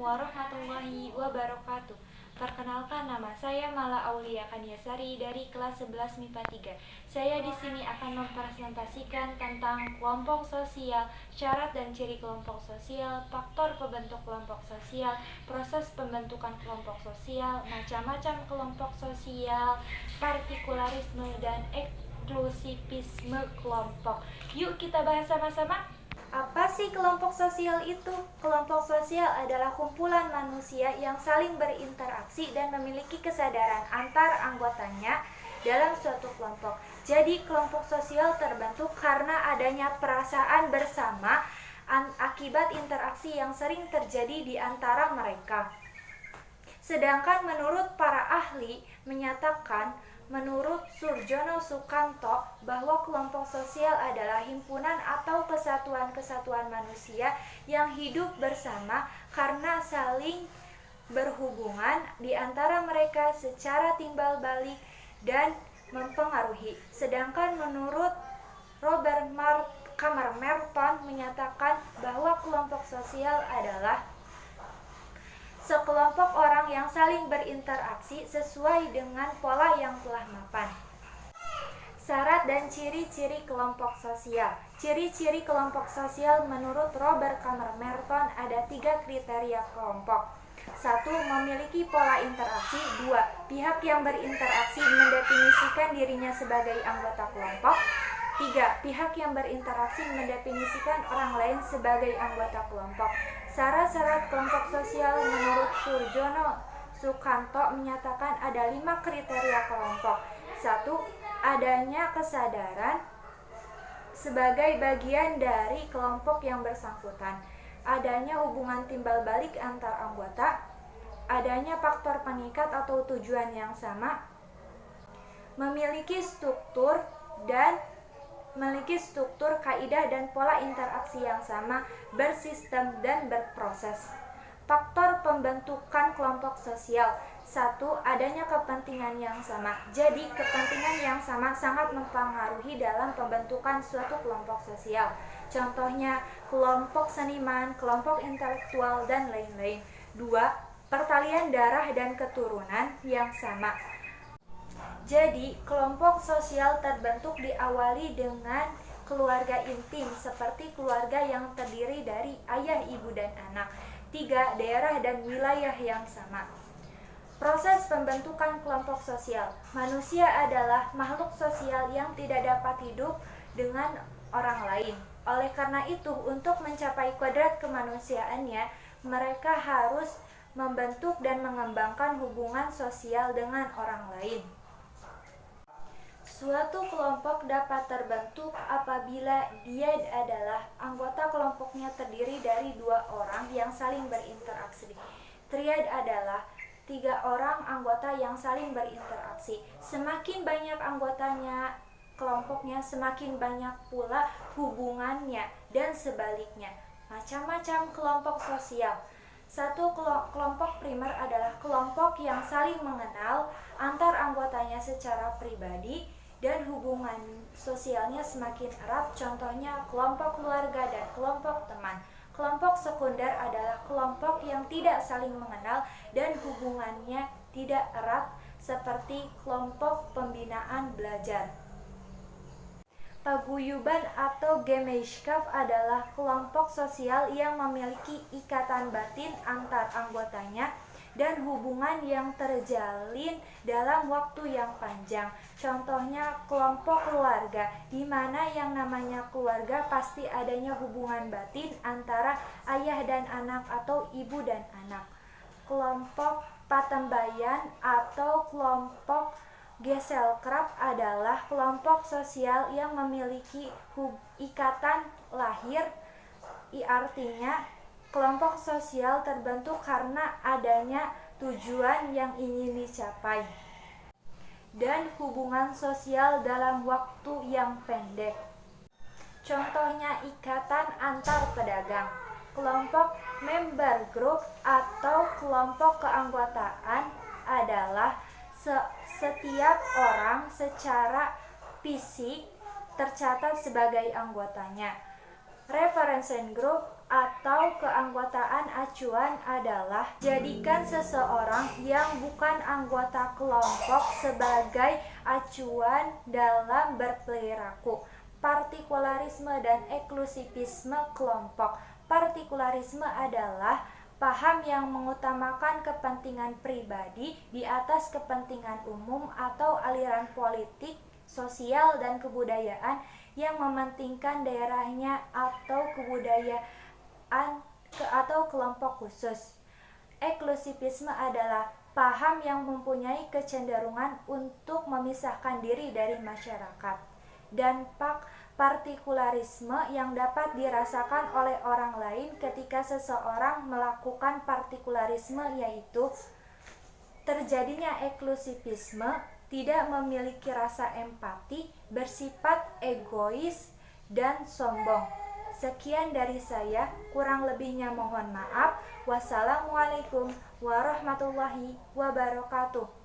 warahmatullahi wabarakatuh. Perkenalkan, nama saya Mala Aulia Kaniasari dari kelas 11 MIPA 3. Saya di sini akan mempresentasikan tentang kelompok sosial, syarat dan ciri kelompok sosial, faktor pembentuk kelompok sosial, proses pembentukan kelompok sosial, macam-macam kelompok sosial, partikularisme dan eksklusivisme kelompok. Yuk kita bahas sama-sama. Apa sih kelompok sosial itu? Kelompok sosial adalah kumpulan manusia yang saling berinteraksi dan memiliki kesadaran antar anggotanya dalam suatu kelompok. Jadi kelompok sosial terbentuk karena adanya perasaan bersama akibat interaksi yang sering terjadi di antara mereka. Sedangkan menurut para ahli menyatakan, menurut Surjono Sukanto, bahwa kelompok sosial adalah himpunan atau kesatuan-kesatuan manusia yang hidup bersama karena saling berhubungan di antara mereka secara timbal balik dan mempengaruhi. Sedangkan menurut Robert Merton menyatakan bahwa kelompok sosial adalah sekelompok orang yang saling berinteraksi sesuai dengan pola yang telah mapan. Syarat dan ciri-ciri kelompok sosial. Ciri-ciri kelompok sosial menurut Robert Merton ada 3 kriteria kelompok. 1. Memiliki pola interaksi. 2. Pihak yang berinteraksi mendefinisikan dirinya sebagai anggota kelompok. 3. Pihak yang berinteraksi mendefinisikan orang lain sebagai anggota kelompok. Syarat-syarat kelompok sosial menurut Surjono Sukanto menyatakan ada 5 kriteria kelompok. 1. Adanya kesadaran sebagai bagian dari kelompok yang bersangkutan. Adanya hubungan timbal balik antar anggota. Adanya faktor pengikat atau tujuan yang sama. Memiliki struktur, kaidah dan pola interaksi yang sama, bersistem dan berproses. Faktor pembentukan kelompok sosial. 1. Adanya kepentingan yang sama. Jadi, kepentingan yang sama sangat mempengaruhi dalam pembentukan suatu kelompok sosial. Contohnya, kelompok seniman, kelompok intelektual, dan lain-lain. 2. Pertalian darah dan keturunan yang sama. Jadi, kelompok sosial terbentuk diawali dengan keluarga intim, seperti keluarga yang terdiri dari ayah, ibu, dan anak. 3. Daerah dan wilayah yang sama. Proses pembentukan kelompok sosial. Manusia adalah makhluk sosial yang tidak dapat hidup dengan orang lain. Oleh karena itu, untuk mencapai kodrat kemanusiaannya, mereka harus membentuk dan mengembangkan hubungan sosial dengan orang lain. Suatu kelompok dapat terbentuk apabila dia adalah anggota kelompoknya terdiri dari 2 orang yang saling berinteraksi. Triad adalah 3 orang anggota yang saling berinteraksi. Semakin banyak anggotanya kelompoknya, semakin banyak pula hubungannya, dan sebaliknya. Macam-macam kelompok sosial. Satu kelompok primer adalah kelompok yang saling mengenal antar anggotanya secara pribadi dan hubungan sosialnya semakin erat, contohnya kelompok keluarga dan kelompok teman. Kelompok sekunder adalah kelompok yang tidak saling mengenal dan hubungannya tidak erat, seperti kelompok pembinaan belajar. Paguyuban atau Gemeinschaft adalah kelompok sosial yang memiliki ikatan batin antar anggotanya dan hubungan yang terjalin dalam waktu yang panjang. Contohnya kelompok keluarga, di mana yang namanya keluarga pasti adanya hubungan batin antara ayah dan anak atau ibu dan anak. Kelompok patembayan atau kelompok Gesellschaft adalah kelompok sosial yang memiliki ikatan lahir, artinya kelompok sosial terbentuk karena adanya tujuan yang ingin dicapai dan hubungan sosial dalam waktu yang pendek. Contohnya ikatan antar pedagang. Kelompok member group atau kelompok keanggotaan adalah setiap orang secara fisik tercatat sebagai anggotanya. Reference group atau keanggotaan acuan adalah jadikan seseorang yang bukan anggota kelompok sebagai acuan dalam berperilaku. Partikularisme dan eksklusivisme kelompok. Partikularisme adalah paham yang mengutamakan kepentingan pribadi di atas kepentingan umum atau aliran politik, sosial, dan kebudayaan yang mementingkan daerahnya atau kebudayaan atau kelompok khusus. Eksklusivisme adalah paham yang mempunyai kecenderungan untuk memisahkan diri dari masyarakat. Dan partikularisme yang dapat dirasakan oleh orang lain ketika seseorang melakukan partikularisme, yaitu terjadinya eksklusivisme, tidak memiliki rasa empati, bersifat egois, dan sombong. Sekian dari saya, kurang lebihnya mohon maaf. Wassalamualaikum warahmatullahi wabarakatuh.